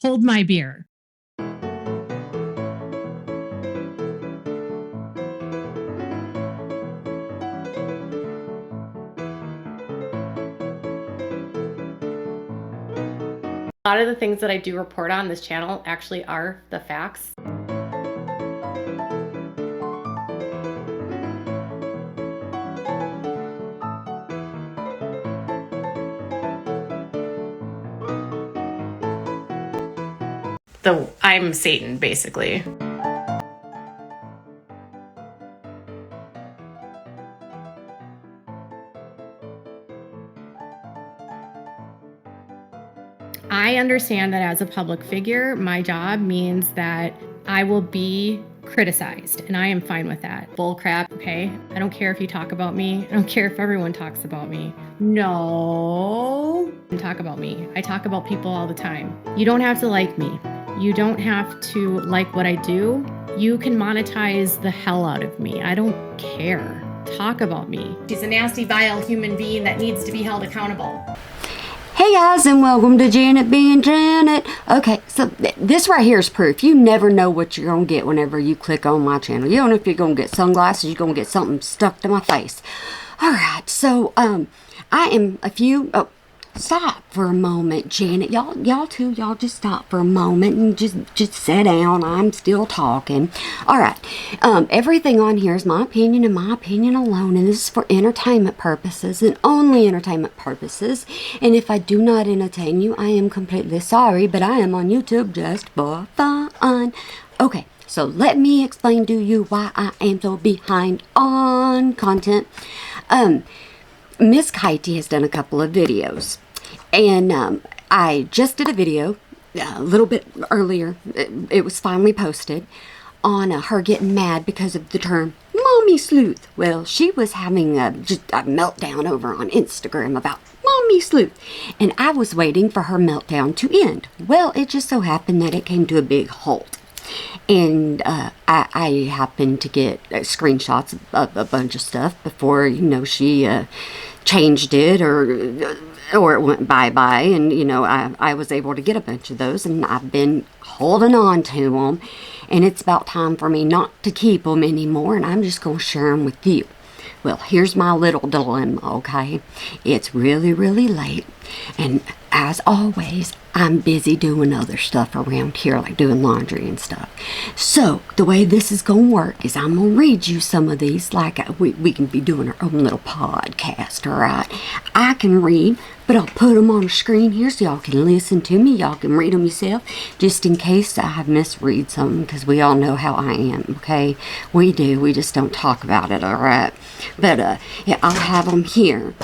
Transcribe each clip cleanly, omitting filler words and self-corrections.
hold my beer. A lot of the things that I do report on this channel actually are the facts. I'm Satan, basically. I understand that as a public figure, my job means that I will be criticized, and I am fine with that. Bull crap, okay? I don't care if you talk about me. I don't care if everyone talks about me. No. Talk about me. I talk about people all the time. You don't have to like me. You don't have to like what I do. You can monetize the hell out of me. I don't care. Talk about me. She's a nasty, vile human being that needs to be held accountable. Hey guys, and welcome to Janet being Janet. Okay, so this right here is proof. You never know what you're going to get whenever you click on my channel. You don't know if you're going to get sunglasses, you're going to get something stuck to my face. Alright, so, I am a few... Oh, stop for a moment, Janet. Y'all too, y'all just stop for a moment and just sit down. I'm still talking. Alright, everything on here is my opinion and my opinion alone, and this is for entertainment purposes and only entertainment purposes. And if I do not entertain you, I am completely sorry, but I am on YouTube just for fun. Okay, so let me explain to you why I am so behind on content. Miss Kitey has done a couple of videos, and I just did a video a little bit earlier. It was finally posted on her getting mad because of the term Mommy Sleuth. Well, she was having just a meltdown over on Instagram about Mommy Sleuth, and I was waiting for her meltdown to end. Well, it just so happened that it came to a big halt. And I happened to get screenshots of a bunch of stuff before, you know, she changed it or it went bye-bye. And, you know, I was able to get a bunch of those, and I've been holding on to them. And it's about time for me not to keep them anymore, and I'm just going to share them with you. Well, here's my little dilemma, okay? It's really, really late, and as always, I'm busy doing other stuff around here, like doing laundry and stuff. So, the way this is going to work is I'm going to read you some of these, like we can be doing our own little podcast, alright? I can read, but I'll put them on the screen here so y'all can listen to me. Y'all can read them yourself, just in case I misread something, because we all know how I am, okay? We do, we just don't talk about it, alright? But, yeah, I'll have them here.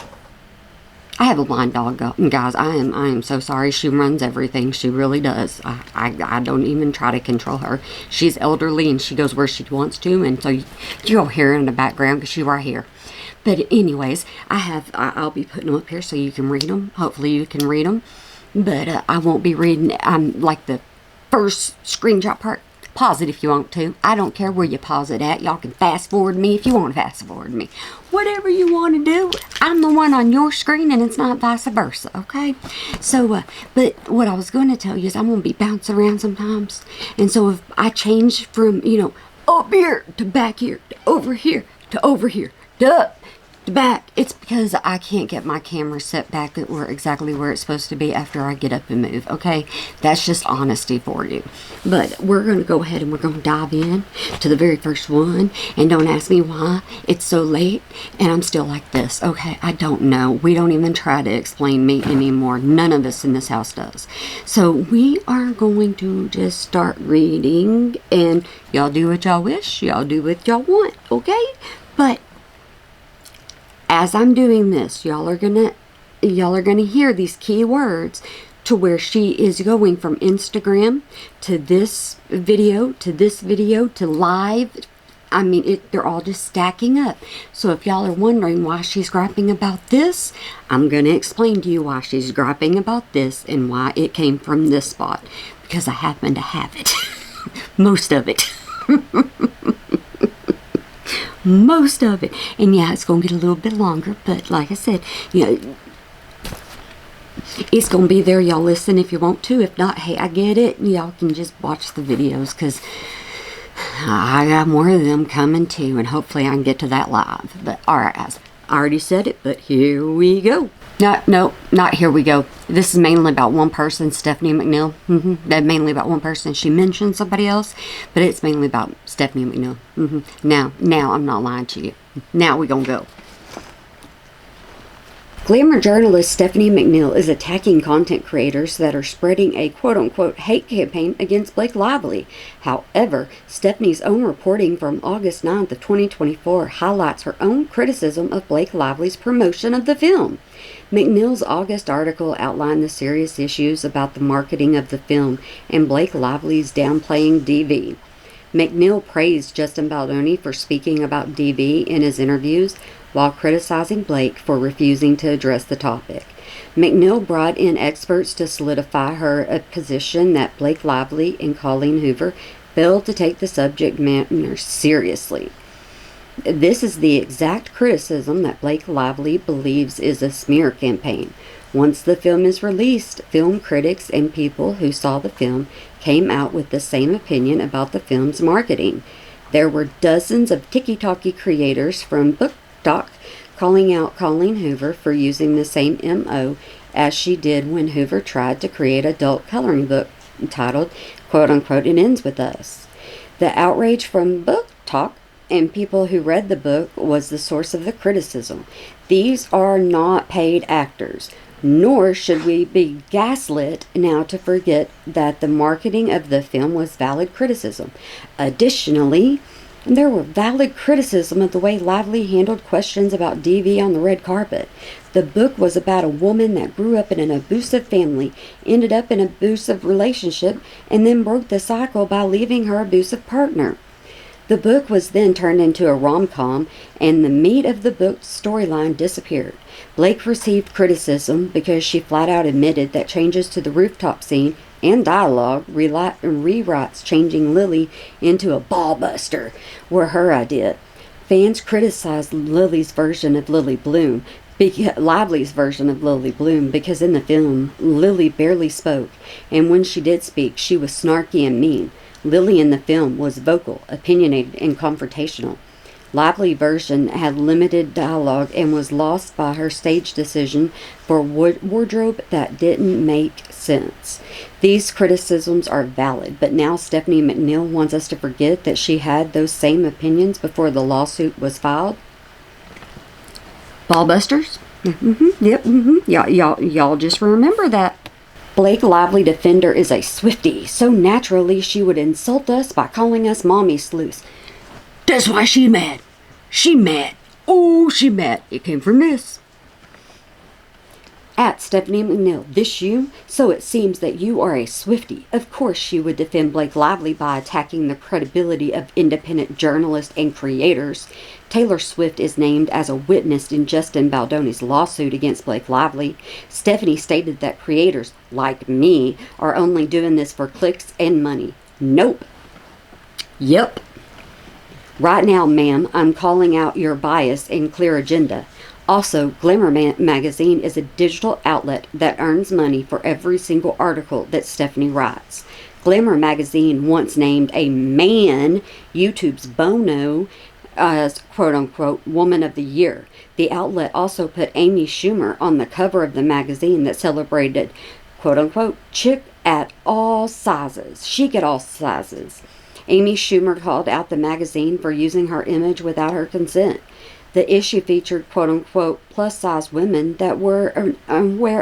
I have a blind dog, guys. I am so sorry. She runs everything. She really does. I don't even try to control her. She's elderly and she goes where she wants to, and so you'll hear her in the background because she's right here. But anyways, I'll be putting them up here so you can read them. Hopefully you can read them. But I won't be reading like the first screenshot part. Pause it if you want to. I don't care where you pause it at. Y'all can fast forward me if you want to fast forward me. Whatever you want to do. I'm the one on your screen and it's not vice versa, okay? So, but what I was going to tell you is I'm going to be bouncing around sometimes. And so if I change from, you know, up here to back here to over here to over here to up to back, it's because I can't get my camera set back exactly where it's supposed to be after I get up and move, okay? That's just honesty for you. But we're going to go ahead and we're going to dive in to the very first one. And don't ask me why it's so late and I'm still like this, okay? I don't know. We don't even try to explain me anymore. None of us in this house does. So we are going to just start reading, and y'all do what y'all wish. Y'all do what y'all want, okay? But as I'm doing this, y'all are gonna hear these key words to where she is going from Instagram to this video to live. I mean, they're all just stacking up. So if y'all are wondering why she's griping about this, I'm gonna explain to you why she's griping about this and why it came from this spot, because I happen to have it. Most of it. Most of it. And yeah, it's going to get a little bit longer, but like I said, you know, It's gonna be there. Y'all listen if you want to. If not, hey, I get it. Y'all can just watch the videos, because I got more of them coming too, and hopefully I can get to that live. But alright, guys, I already said it, but here we go. No, not here we go. This is mainly about one person, Stephanie McNeil. Mainly about one person. She mentioned somebody else, but it's mainly about Stephanie McNeil. Now, I'm not lying to you. Now we gonna go. Glamour journalist Stephanie McNeil is attacking content creators that are spreading a quote-unquote hate campaign against Blake Lively. However, Stephanie's own reporting from August 9th of 2024 highlights her own criticism of Blake Lively's promotion of the film. McNeil's August article outlined the serious issues about the marketing of the film and Blake Lively's downplaying DV. McNeil praised Justin Baldoni for speaking about DV in his interviews, while criticizing Blake for refusing to address the topic. McNeil brought in experts to solidify her position that Blake Lively and Colleen Hoover failed to take the subject matter seriously. This is the exact criticism that Blake Lively believes is a smear campaign. Once the film is released, film critics and people who saw the film came out with the same opinion about the film's marketing. There were dozens of TikTok creators from BookTok calling out Colleen Hoover for using the same MO as she did when Hoover tried to create an adult coloring book titled, quote-unquote, It Ends With Us. The outrage from BookTok and people who read the book was the source of the criticism. These are not paid actors, nor should we be gaslit now to forget that the marketing of the film was valid criticism. Additionally, there were valid criticism of the way Lively handled questions about DV on the red carpet. The book was about a woman that grew up in an abusive family, ended up in an abusive relationship, and then broke the cycle by leaving her abusive partner. The book was then turned into a rom-com, and the meat of the book's storyline disappeared. Blake received criticism because she flat out admitted that changes to the rooftop scene and dialogue, rewrites changing Lily into a ball-buster, were her idea. Fans criticized Lively's version of Lily Bloom, because in the film, Lily barely spoke, and when she did speak, she was snarky and mean. Lily in the film was vocal, opinionated, and confrontational. Lively's version had limited dialogue and was lost by her stage decision for wardrobe that didn't make sense. These criticisms are valid, but now Stephanie McNeil wants us to forget that she had those same opinions before the lawsuit was filed. Ballbusters? Y'all just remember that. Blake Lively defender is a Swiftie, so naturally she would insult us by calling us mommy sleuths. That's why she mad. She mad. Oh, she mad. It came from this. At Stephanie McNeil, this you? So it seems that you are a Swiftie. Of course she would defend Blake Lively by attacking the credibility of independent journalists and creators. Taylor Swift is named as a witness in Justin Baldoni's lawsuit against Blake Lively. Stephanie stated that creators, like me, are only doing this for clicks and money. Nope. Yep. Right now, ma'am, I'm calling out your bias and clear agenda. Also, Glamour magazine is a digital outlet that earns money for every single article that Stephanie writes. Glamour magazine once named a man YouTube's Bono as quote-unquote Woman of the Year. The outlet also put Amy Schumer on the cover of the magazine that celebrated quote-unquote chic at all sizes. Chic at all sizes. Amy Schumer called out the magazine for using her image without her consent. The issue featured quote-unquote plus-size women that wear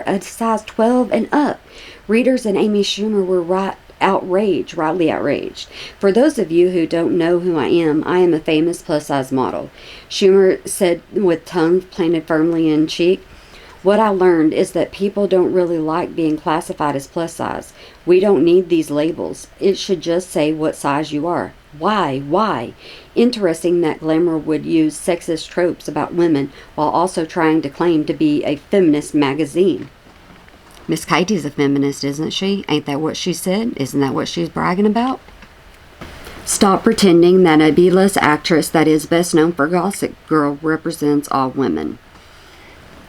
a size 12 and up. Readers and Amy Schumer were rightly outraged. For those of you who don't know who I am a famous plus-size model. Schumer said with tongue planted firmly in cheek, "What I learned is that people don't really like being classified as plus size. We don't need these labels. It should just say what size you are." Why? Interesting that Glamour would use sexist tropes about women while also trying to claim to be a feminist magazine. Miss Katie's a feminist, isn't she? Ain't that what she said? Isn't that what she's bragging about? Stop pretending that a B-list actress that is best known for Gossip Girl represents all women.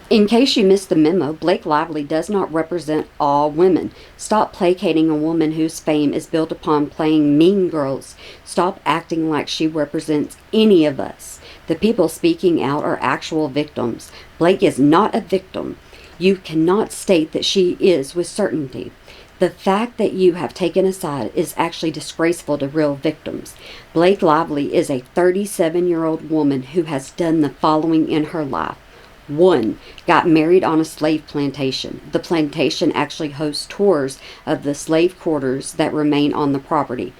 In case you missed the memo, Blake Lively does not represent all women. Stop placating a woman whose fame is built upon playing mean girls. Stop acting like she represents any of us. The people speaking out are actual victims. Blake is not a victim. You cannot state that she is with certainty. The fact that you have taken a side is actually disgraceful to real victims. Blake Lively is a 37-year-old woman who has done the following in her life. 1. Got married on a slave plantation. The plantation actually hosts tours of the slave quarters that remain on the property.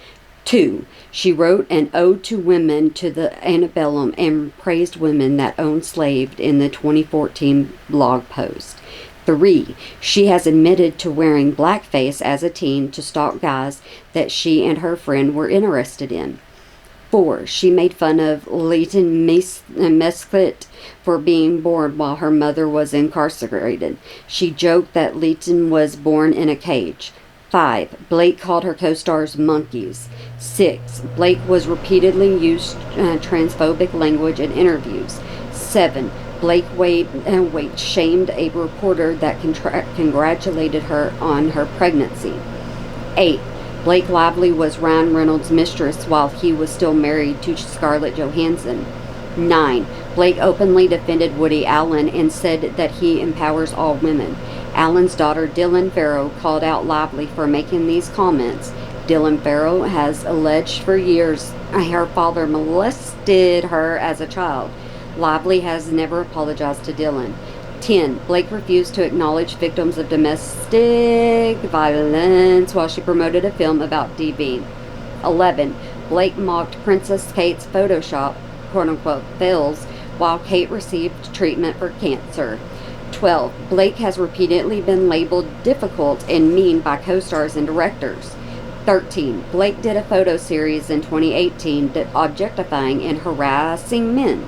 2. She wrote an ode to women to the antebellum and praised women that owned slaves in the 2014 blog post. 3. She has admitted to wearing blackface as a teen to stalk guys that she and her friend were interested in. 4. She made fun of Leighton Mesclit for being born while her mother was incarcerated. She joked that Leighton was born in a cage. 5. Blake called her co-stars monkeys. 6. Blake was repeatedly used transphobic language in interviews. 7. Blake shamed a reporter that congratulated her on her pregnancy. 8. Blake Lively was Ryan Reynolds' mistress while he was still married to Scarlett Johansson. 9. Blake openly defended Woody Allen and said that he empowers all women. Allen's daughter Dylan Farrow called out Lively for making these comments. Dylan Farrow has alleged for years her father molested her as a child. Lively has never apologized to Dylan. 10. Blake refused to acknowledge victims of domestic violence while she promoted a film about DV. 11. Blake mocked Princess Kate's Photoshop, quote-unquote, fails while Kate received treatment for cancer. 12. Blake has repeatedly been labeled difficult and mean by co-stars and directors. 13. Blake did a photo series in 2018 objectifying and harassing men.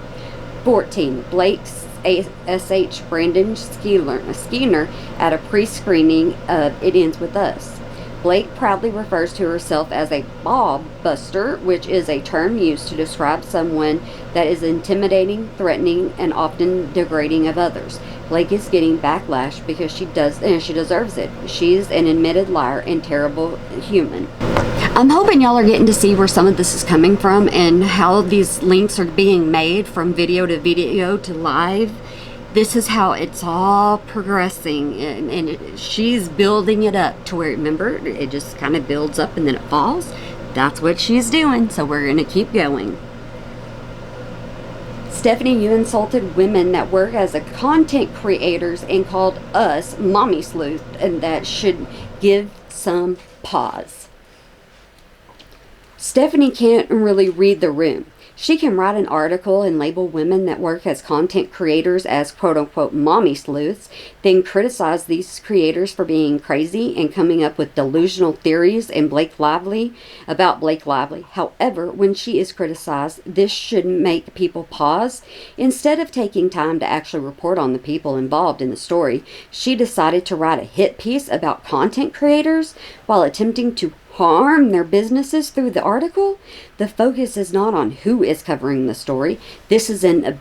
14. Blake's S.H. Brandon Skeeter at a pre-screening of It Ends With Us. Blake proudly refers to herself as a bob buster, which is a term used to describe someone that is intimidating, threatening, and often degrading of others. Blake is getting backlash because she deserves it. She's an admitted liar and terrible human. I'm hoping y'all are getting to see where some of this is coming from and how these links are being made from video to live. This is how it's all progressing, and she's building it up to where, remember, it just kind of builds up and then it falls. That's what she's doing, so we're going to keep going. Stephanie, you insulted women that work as content creators and called us mommy sleuth, and that should give some pause. Stephanie can't really read the room. She can write an article and label women that work as content creators as quote-unquote mommy sleuths, then criticize these creators for being crazy and coming up with delusional theories about Blake Lively. However, when she is criticized, this should make people pause. Instead of taking time to actually report on the people involved in the story, she decided to write a hit piece about content creators while attempting to harm their businesses through the article. The focus is not on who is covering the story. This is an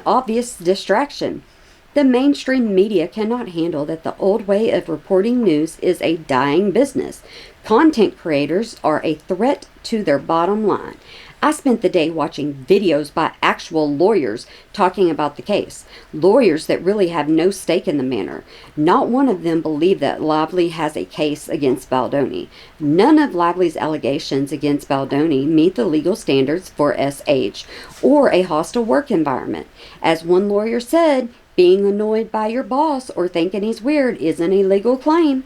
obvious distraction. The mainstream media cannot handle that the old way of reporting news is a dying business. Content creators are a threat to their bottom line. I spent the day watching videos by actual lawyers talking about the case. Lawyers that really have no stake in the matter. Not one of them believe that Lively has a case against Baldoni. None of Lively's allegations against Baldoni meet the legal standards for SH or a hostile work environment. As one lawyer said, being annoyed by your boss or thinking he's weird isn't a legal claim.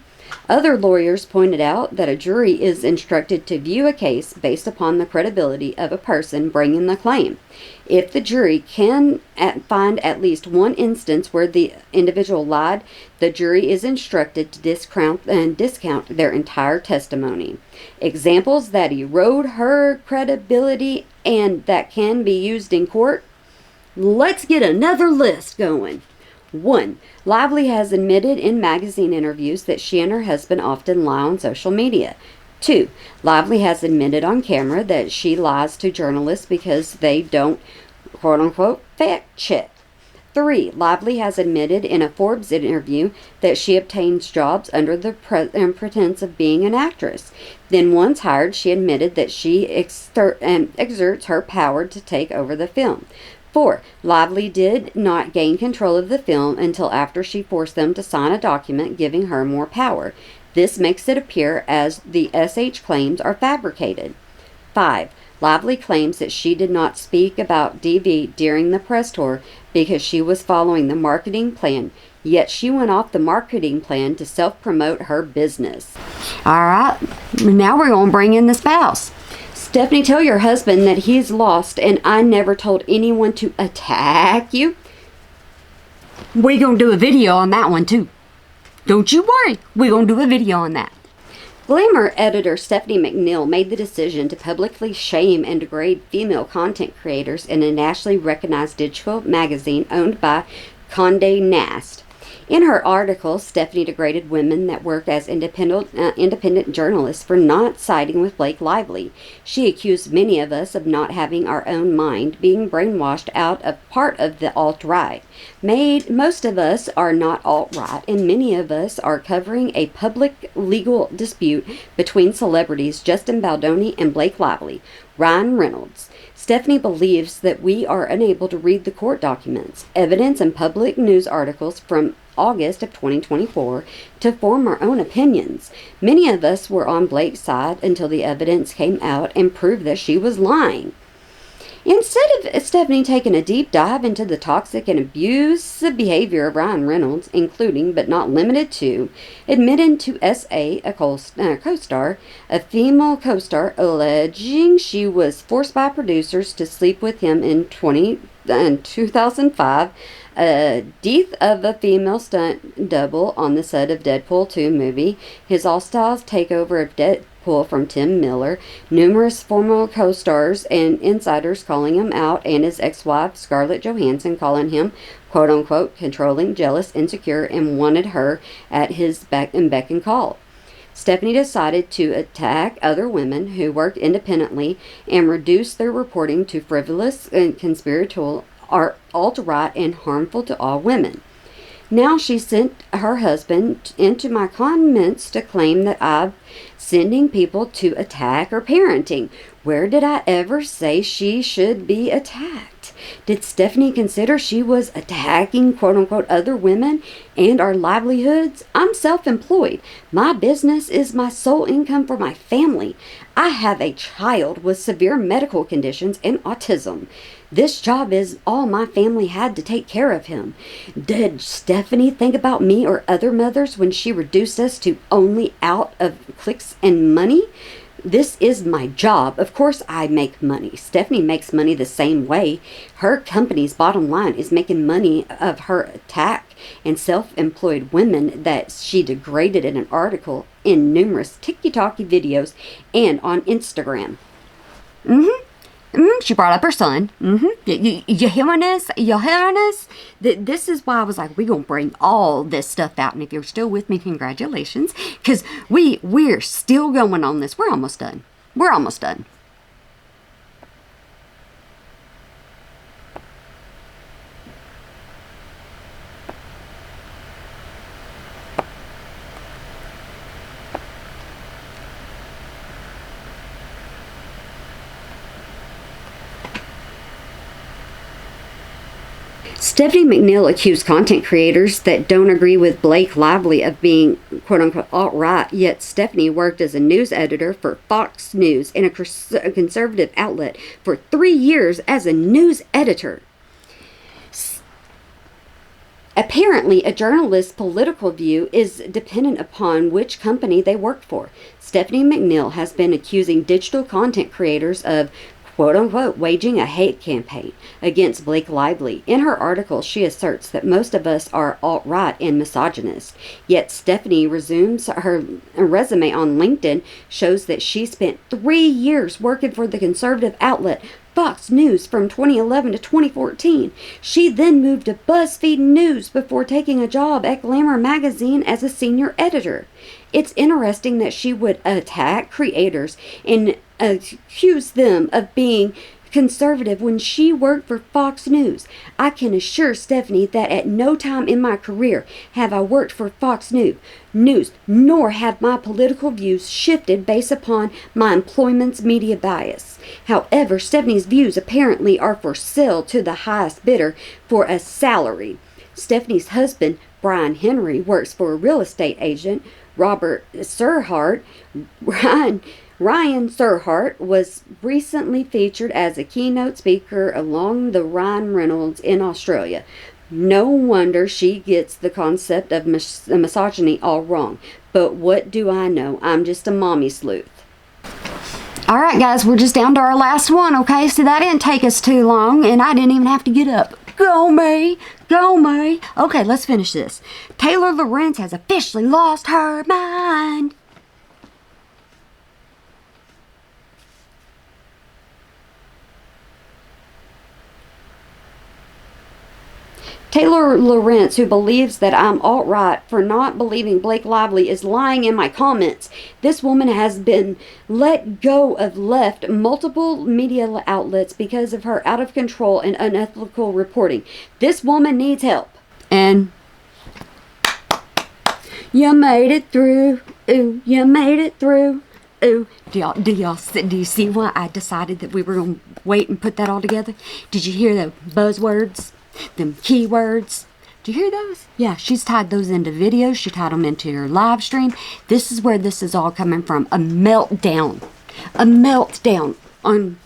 Other lawyers pointed out that a jury is instructed to view a case based upon the credibility of a person bringing the claim. If the jury can find at least one instance where the individual lied, the jury is instructed to discount their entire testimony. Examples that erode her credibility and that can be used in court. Let's get another list going. 1. Lively has admitted in magazine interviews that she and her husband often lie on social media. 2. Lively has admitted on camera that she lies to journalists because they don't, quote-unquote, fact check. 3. Lively has admitted in a Forbes interview that she obtains jobs under the pretense of being an actress. Then once hired, she admitted that she exerts her power to take over the film. 4. Lively did not gain control of the film until after she forced them to sign a document giving her more power. This makes it appear as the SH claims are fabricated. 5. Lively claims that she did not speak about DV during the press tour because she was following the marketing plan, yet she went off the marketing plan to self-promote her business. All right, now we're going to bring in the spouse. Stephanie, tell your husband that he's lost and I never told anyone to attack you. We're going to do a video on that one too. Don't you worry, we're going to do a video on that. Glamour editor Stephanie McNeil made the decision to publicly shame and degrade female content creators in a nationally recognized digital magazine owned by Condé Nast. In her article, Stephanie degraded women that work as independent journalists for not siding with Blake Lively. She accused many of us of not having our own mind, being brainwashed out of part of the alt-right. Most of us are not alt-right, and many of us are covering a public legal dispute between celebrities Justin Baldoni and Blake Lively. Ryan Reynolds. Stephanie believes that we are unable to read the court documents, evidence, and public news articles from August of 2024 to form our own opinions. Many of us were on Blake's side until the evidence came out and proved that she was lying. Instead of Stephanie taking a deep dive into the toxic and abusive behavior of Ryan Reynolds, including but not limited to admitting to SA, a co-star, a female co-star, alleging she was forced by producers to sleep with him in 2005, a death of a female stunt double on the set of Deadpool 2 movie, his all-styles takeover of Deadpool from Tim Miller, numerous former co-stars and insiders calling him out, and his ex-wife Scarlett Johansson calling him quote-unquote controlling, jealous, insecure, and wanted her at his beck and call. Stephanie decided to attack other women who worked independently and reduce their reporting to frivolous and conspiratorial, alt-right, and harmful to all women. Now she sent her husband into my comments to claim that I'm sending people to attack her parenting. Where did I ever say she should be attacked? Did Stephanie consider she was attacking quote-unquote other women and our livelihoods? I'm self-employed. My business is my sole income for my family. I have a child with severe medical conditions and autism. This job is all my family had to take care of him. Did Stephanie think about me or other mothers when she reduced us to only out of clicks and money? This is my job. Of course I make money. Stephanie makes money the same way. Her company's bottom line is making money of her attack and self-employed women that she degraded in an article, in numerous TikTok videos, and on Instagram. She brought up her son. You hearing us? You hearing us? This is why I was like, we're going to bring all this stuff out. And if you're still with me, congratulations. Because we're still going on this. We're almost done. We're almost done. Stephanie McNeil accused content creators that don't agree with Blake Lively of being quote-unquote alt-right, yet Stephanie worked as a news editor for Fox News in a conservative outlet for 3 years as a news editor. Apparently, a journalist's political view is dependent upon which company they work for. Stephanie McNeil has been accusing digital content creators of quote-unquote waging a hate campaign against Blake Lively. In her article, she asserts that most of us are alt-right and misogynist. Yet Stephanie resumes her resume on LinkedIn shows that she spent 3 years working for the conservative outlet Fox News from 2011 to 2014. She then moved to BuzzFeed News before taking a job at Glamour magazine as a senior editor. It's interesting that she would attack creators and accuse them of being conservative when she worked for Fox News. I can assure Stephanie that at no time in my career have I worked for Fox News, nor have my political views shifted based upon my employment's media bias. However, Stephanie's views apparently are for sale to the highest bidder for a salary. Stephanie's husband, Brian Henry, works for a real estate agent, Robert Surhart. Ryan Surhart was recently featured as a keynote speaker along the Ryan Reynolds in Australia. No wonder she gets the concept of misogyny all wrong. But what do I know? I'm just a mommy sleuth. All right, guys, we're just down to our last one, okay? So that didn't take us too long, and I didn't even have to get up. Go me! Go me! Okay, let's finish this. Taylor Lorenz has officially lost her mind. Taylor Lorenz, who believes that I'm alt-right for not believing Blake Lively, is lying in my comments. This woman has been let go of left multiple media outlets because of her out of control and unethical reporting. This woman needs help. And you made it through. Ooh, you made it through. Ooh. Do you see why I decided that we were going to wait and put that all together? Did you hear the buzzwords? Them keywords. Do you hear those? Yeah, she's tied those into videos. She tied them into her live stream. This is where this is all coming from. A meltdown. A meltdown on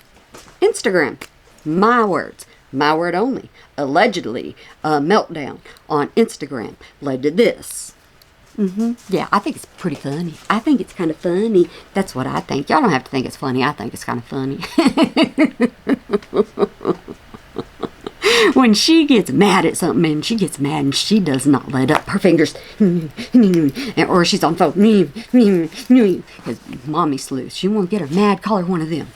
Instagram. My words. My word only. Allegedly, a meltdown on Instagram led to this. Yeah, I think it's pretty funny. I think it's kind of funny. That's what I think. Y'all don't have to think it's funny. I think it's kind of funny. When she gets mad at something, and she gets mad and she does not let up her fingers, or she's on phone, because mommy sleuth, she won't get her mad, call her one of them.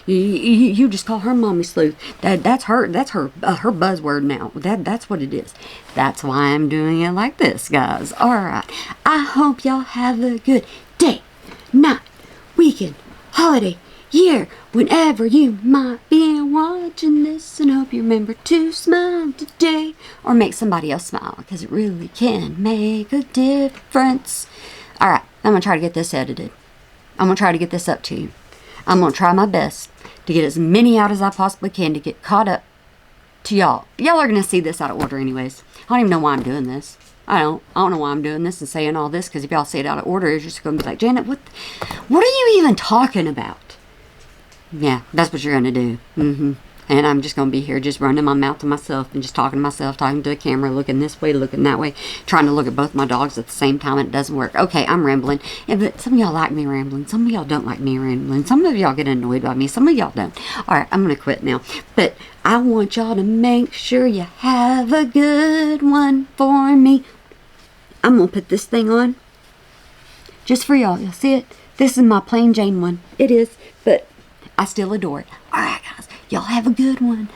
You just call her mommy sleuth. That's her buzzword now. That's what it is. That's why I'm doing it like this, guys. All right. I hope y'all have a good day, night, weekend, holiday, year, whenever you might be watching this, and hope you remember to smile today or make somebody else smile, because it really can make a difference. All right, I'm gonna try to get this edited. I'm gonna try to get this up to you. I'm gonna try my best to get as many out as I possibly can to get caught up to y'all. Y'all are gonna see this out of order anyways. I don't even know why I'm doing this. I don't know why I'm doing this and saying all this, because if y'all see it out of order, you're just gonna be like, Janet, what are you even talking about? Yeah, that's what you're going to do. And I'm just going to be here just running my mouth to myself and just talking to myself, talking to the camera, looking this way, looking that way, trying to look at both my dogs at the same time, and it doesn't work. Okay, I'm rambling. Yeah, but some of y'all like me rambling. Some of y'all don't like me rambling. Some of y'all get annoyed by me. Some of y'all don't. All right, I'm going to quit now. But I want y'all to make sure you have a good one for me. I'm going to put this thing on just for y'all. You'll see it? This is my plain Jane one. It is, but I still adore it. All right, guys. Y'all have a good one.